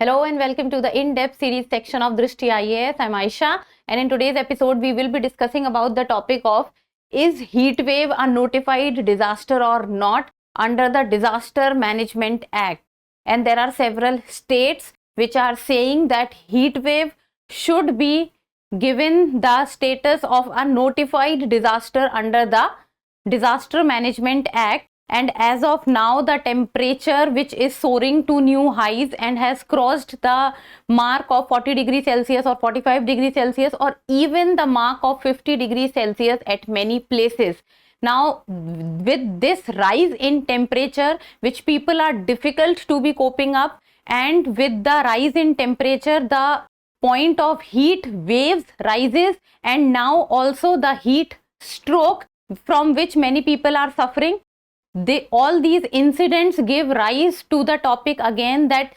Hello and welcome to the in-depth series section of Drishti IAS. I'm Aisha, and in today's episode we will be discussing about the topic of is heat wave a notified disaster or not under the Disaster Management Act. And there are several states which are saying that heat wave should be given the status of a notified disaster under the Disaster Management Act. And as of now, the temperature which is soaring to new highs and has crossed the mark of 40 degrees Celsius or 45 degrees Celsius or even the mark of 50 degrees Celsius at many places. Now, with this rise in temperature, which people are difficult to be coping up, and with the rise in temperature, the point of heat waves rises, and now also the heat stroke from which many people are suffering. All these incidents give rise to the topic again that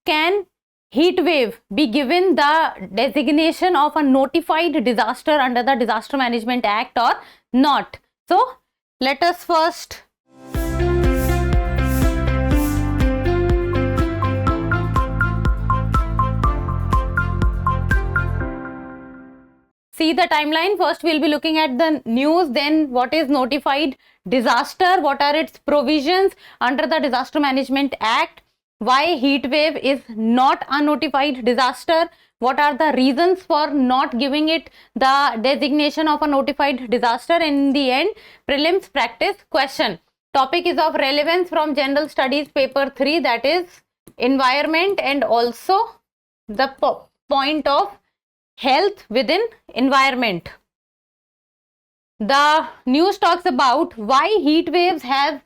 can heat wave be given the designation of a notified disaster under the Disaster Management Act or not. So let us first see the timeline. First we'll be looking at the news, then what is notified disaster, what are its provisions under the Disaster Management Act, why heat wave is not a notified disaster, what are the reasons for not giving it the designation of a notified disaster, and in the end prelims practice question. Topic is of relevance from General Studies paper 3, that is environment, and also the point of health within environment. The news talks about why heat waves have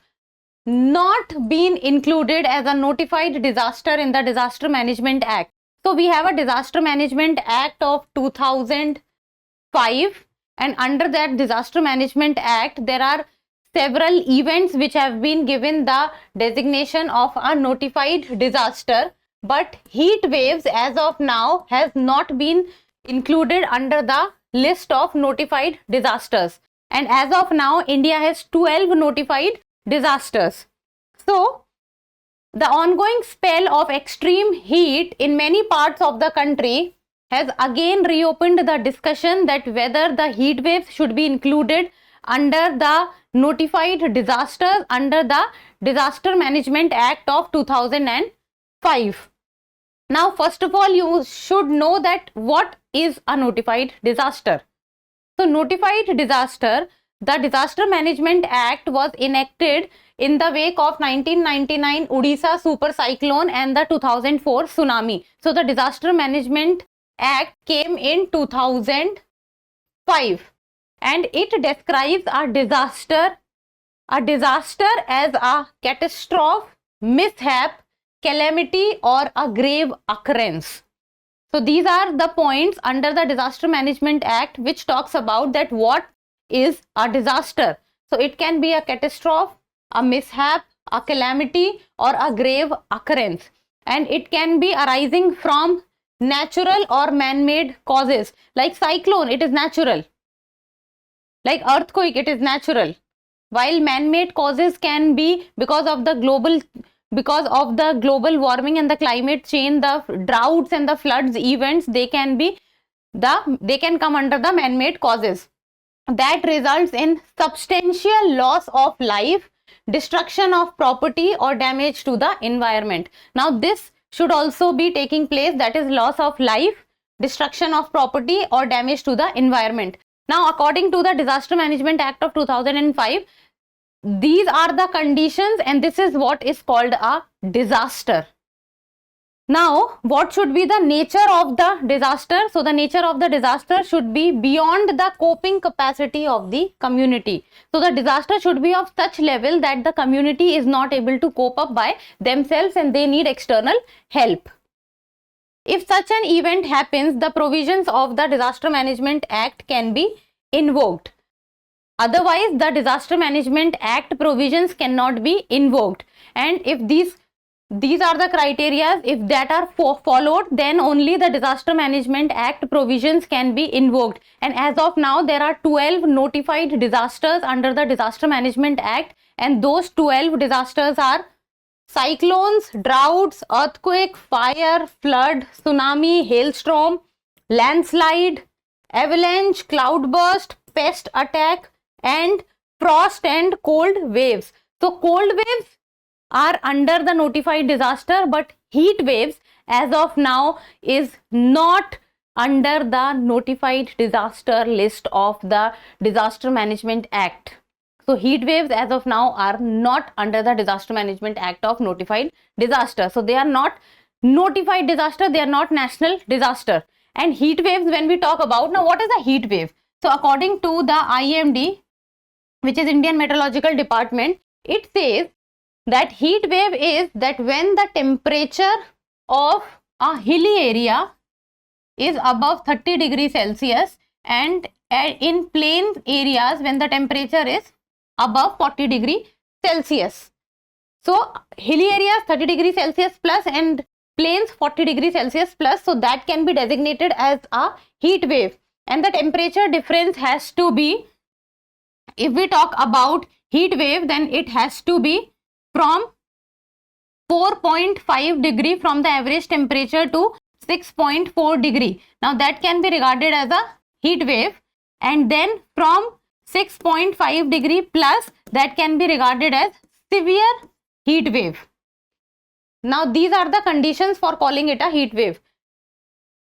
not been included as a notified disaster in the Disaster Management Act. So we have a Disaster Management Act of 2005, and under that Disaster Management Act there are several events which have been given the designation of a notified disaster, but heat waves as of now has not been included under the list of notified disasters, and as of now India has 12 notified disasters. So the ongoing spell of extreme heat in many parts of the country has again reopened the discussion that whether the heat waves should be included under the notified disasters under the Disaster Management Act of 2005. Now, first of all, you should know that what is a notified disaster. So, notified disaster, the Disaster Management Act was enacted in the wake of 1999 Odisha super cyclone and the 2004 tsunami. So, the Disaster Management Act came in 2005, and it describes a disaster as a catastrophe, mishap, calamity or a grave occurrence. So these are the points under the Disaster Management Act which talks about that what is a disaster. So it can be a catastrophe, a mishap, a calamity or a grave occurrence, and it can be arising from natural or man-made causes. Like cyclone, it is natural. Like earthquake, it is natural. While man-made causes can be because of the global warming and the climate change, the droughts and the floods events, they can come under the man-made causes that results in substantial loss of life, destruction of property or damage to the environment. Now this should also be taking place, that is loss of life, destruction of property or damage to the environment. Now according to the Disaster Management Act of 2005, these are the conditions and this is what is called a disaster. Now, what should be the nature of the disaster? So, the nature of the disaster should be beyond the coping capacity of the community. So, the disaster should be of such level that the community is not able to cope up by themselves and they need external help. If such an event happens, the provisions of the Disaster Management Act can be invoked. Otherwise, the Disaster Management Act provisions cannot be invoked. And if these are the criteria, if that are followed, then only the Disaster Management Act provisions can be invoked. And as of now, there are 12 notified disasters under the Disaster Management Act, and those 12 disasters are cyclones, droughts, earthquake, fire, flood, tsunami, hailstorm, landslide, avalanche, cloudburst, pest attack, and frost and cold waves. So cold waves are under the notified disaster, but heat waves as of now is not under the notified disaster list of the Disaster Management Act. So heat waves as of now are not under the Disaster Management Act of notified disaster. So they are not notified disaster, they are not national disaster. And heat waves, when we talk about, now what is a heat wave? So according to the IMD, which is Indian Meteorological Department, it says that heat wave is that when the temperature of a hilly area is above 30 degrees Celsius and in plain areas when the temperature is above 40 degree Celsius. So hilly areas 30 degrees Celsius plus and plains 40 degrees Celsius plus, so that can be designated as a heat wave. And the temperature difference has to be, if we talk about heat wave, then it has to be from 4.5 degree from the average temperature to 6.4 degree. Now that can be regarded as a heat wave, and then from 6.5 degree plus, that can be regarded as severe heat wave. Now these are the conditions for calling it a heat wave.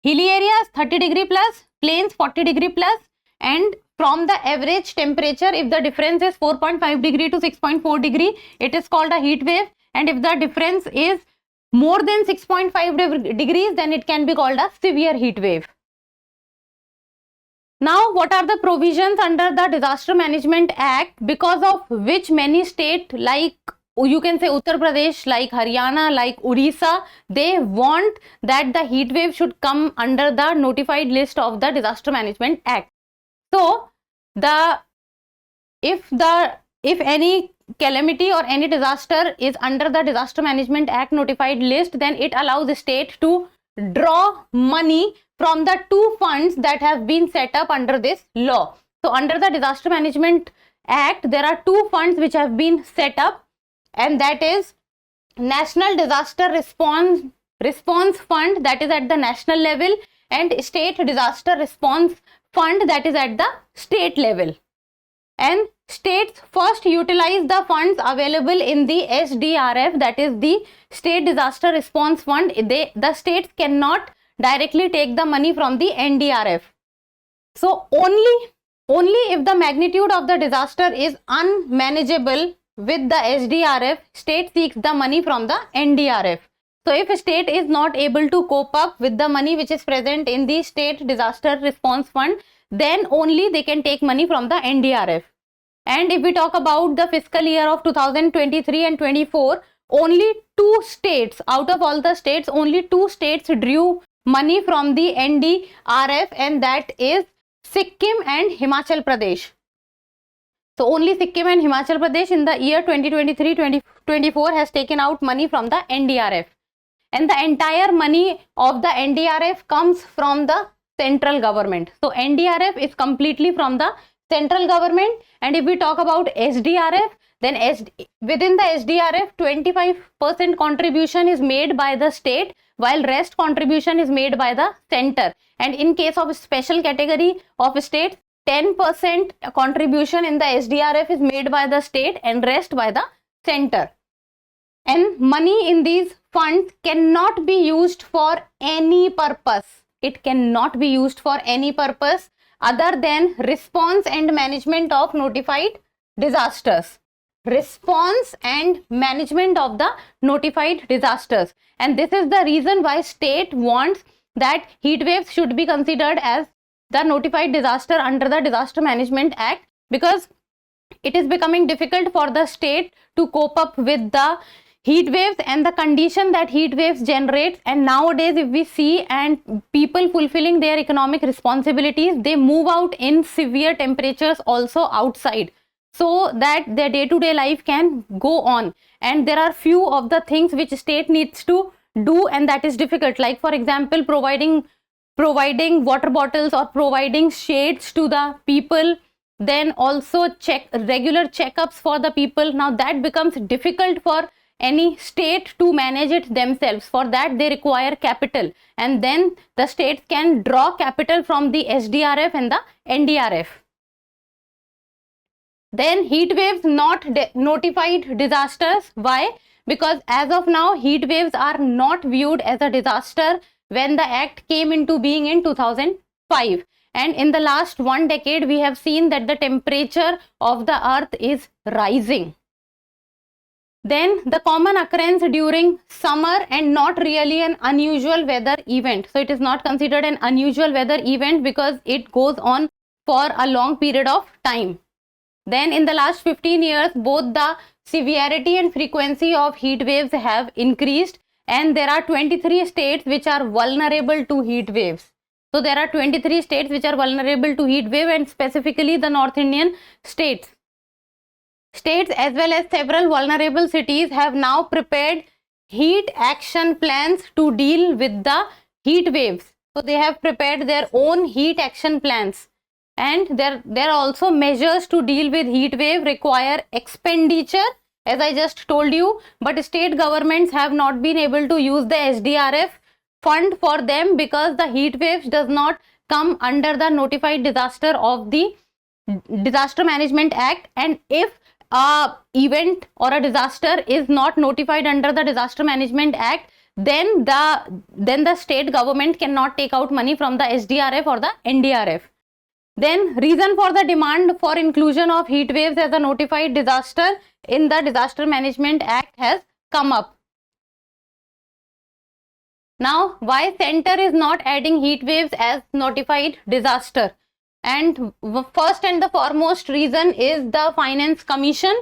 Hilly areas 30 degree plus, plains 40 degree plus, and from the average temperature, if the difference is 4.5 degree to 6.4 degree, it is called a heat wave. And if the difference is more than 6.5 degrees, then it can be called a severe heat wave. Now, what are the provisions under the Disaster Management Act, because of which many states, like you can say Uttar Pradesh, like Haryana, like Odisha, they want that the heat wave should come under the notified list of the Disaster Management Act. So, if any calamity or any disaster is under the Disaster Management Act notified list, then it allows the state to draw money from the two funds that have been set up under this law. So under the Disaster Management Act, there are two funds which have been set up, and that is National Disaster Response Fund, that is at the national level, and State Disaster Response Fund, that is at the state level. And states first utilize the funds available in the SDRF, that is the State Disaster Response Fund. The states cannot directly take the money from the NDRF. So only if the magnitude of the disaster is unmanageable with the SDRF, state seeks the money from the NDRF. So if a state is not able to cope up with the money which is present in the State Disaster Response Fund, then only they can take money from the NDRF. And if we talk about the fiscal year of 2023 and 24, only two states, out of all the states, only two states drew money from the NDRF, and that is Sikkim and Himachal Pradesh. So only Sikkim and Himachal Pradesh in the year 2023-2024 has taken out money from the NDRF. And the entire money of the NDRF comes from the central government. So NDRF is completely from the central government. And if we talk about SDRF, then within the SDRF, 25% contribution is made by the state, while rest contribution is made by the center. And in case of a special category of states, 10% contribution in the SDRF is made by the state and rest by the center. And money in these funds cannot be used for any purpose. It cannot be used for any purpose other than response and management of notified disasters. Response and management of the notified disasters. And this is the reason why state wants that heat waves should be considered as the notified disaster under the Disaster Management Act, because it is becoming difficult for the state to cope up with the heat waves and the condition that heat waves generates. And nowadays, if we see and people fulfilling their economic responsibilities, they move out in severe temperatures also outside, so that their day-to-day life can go on. And there are few of the things which state needs to do, and that is difficult, like for example providing water bottles or providing shades to the people, then also regular checkups for the people. Now that becomes difficult for any state to manage it themselves. For that they require capital, and then the states can draw capital from the SDRF and the NDRF. Then heat waves not notified disasters. Why? Because as of now heat waves are not viewed as a disaster when the act came into being in 2005, and in the last 1 decade we have seen that the temperature of the earth is rising. Then the common occurrence during summer and not really an unusual weather event. So it is not considered an unusual weather event because it goes on for a long period of time. Then in the last 15 years, both the severity and frequency of heat waves have increased, and there are 23 states which are vulnerable to heat waves. So there are 23 states which are vulnerable to heat wave, and specifically the North Indian states. States as well as several vulnerable cities have now prepared heat action plans to deal with the heat waves. So they have prepared their own heat action plans. And there are also measures to deal with heat wave require expenditure, as I just told you, but state governments have not been able to use the SDRF fund for them because the heat waves does not come under the notified disaster of the Disaster Management Act. And if a event or a disaster is not notified under the Disaster Management Act, then the state government cannot take out money from the SDRF or the NDRF. Then reason for the demand for inclusion of heat waves as a notified disaster in the Disaster Management Act has come up. Now, why center is not adding heat waves as notified disaster? And first and the foremost reason is the Finance Commission,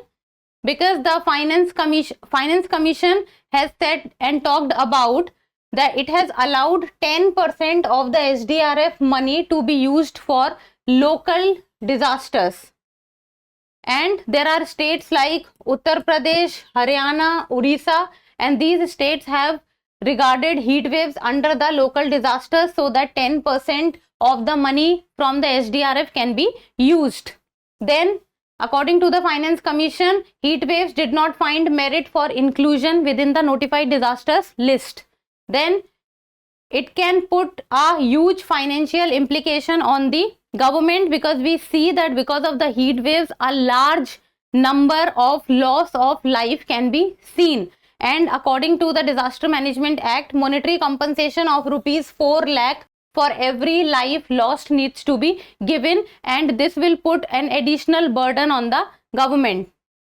because the Finance Commission has said and talked about that it has allowed 10% of the SDRF money to be used for local disasters. And there are states like Uttar Pradesh, Haryana, Orissa, and these states have regarded heat waves under the local disasters so that 10% of the money from the SDRF can be used. Then, according to the Finance Commission, heat waves did not find merit for inclusion within the notified disasters list. Then, it can put a huge financial implication on the government, because we see that because of the heat waves a large number of loss of life can be seen, and according to the Disaster Management Act, monetary compensation of rupees 4 lakh for every life lost needs to be given, and this will put an additional burden on the government.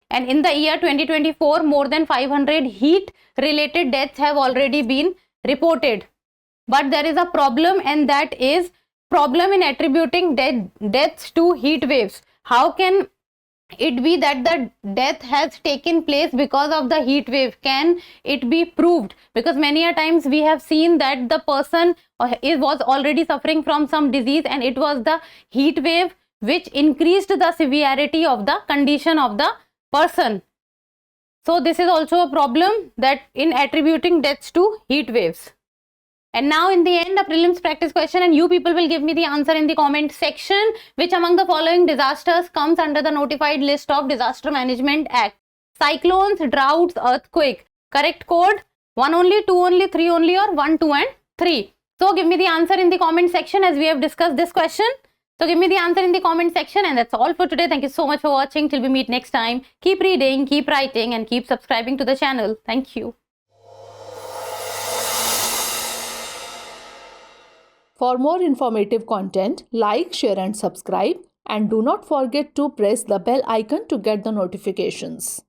And in the year 2024 more than 500 heat related deaths have already been reported. But there is a problem, and that is problem in attributing deaths to heat waves. How can it be that the death has taken place because of the heat wave? Can it be proved? Because many a times we have seen that the person was already suffering from some disease, and it was the heat wave which increased the severity of the condition of the person. So this is also a problem that in attributing deaths to heat waves. And now in the end, a prelims practice question, and you people will give me the answer in the comment section. Which among the following disasters comes under the notified list of Disaster Management Act? Cyclones, droughts, earthquake. Correct code 1 only, 2 only, 3 only, or 1, 2 and 3. So give me the answer in the comment section as we have discussed this question. So give me the answer in the comment section, and that's all for today. Thank you so much for watching. Till we meet next time, keep reading, keep writing, and keep subscribing to the channel. Thank you. For more informative content, like, share and subscribe, and do not forget to press the bell icon to get the notifications.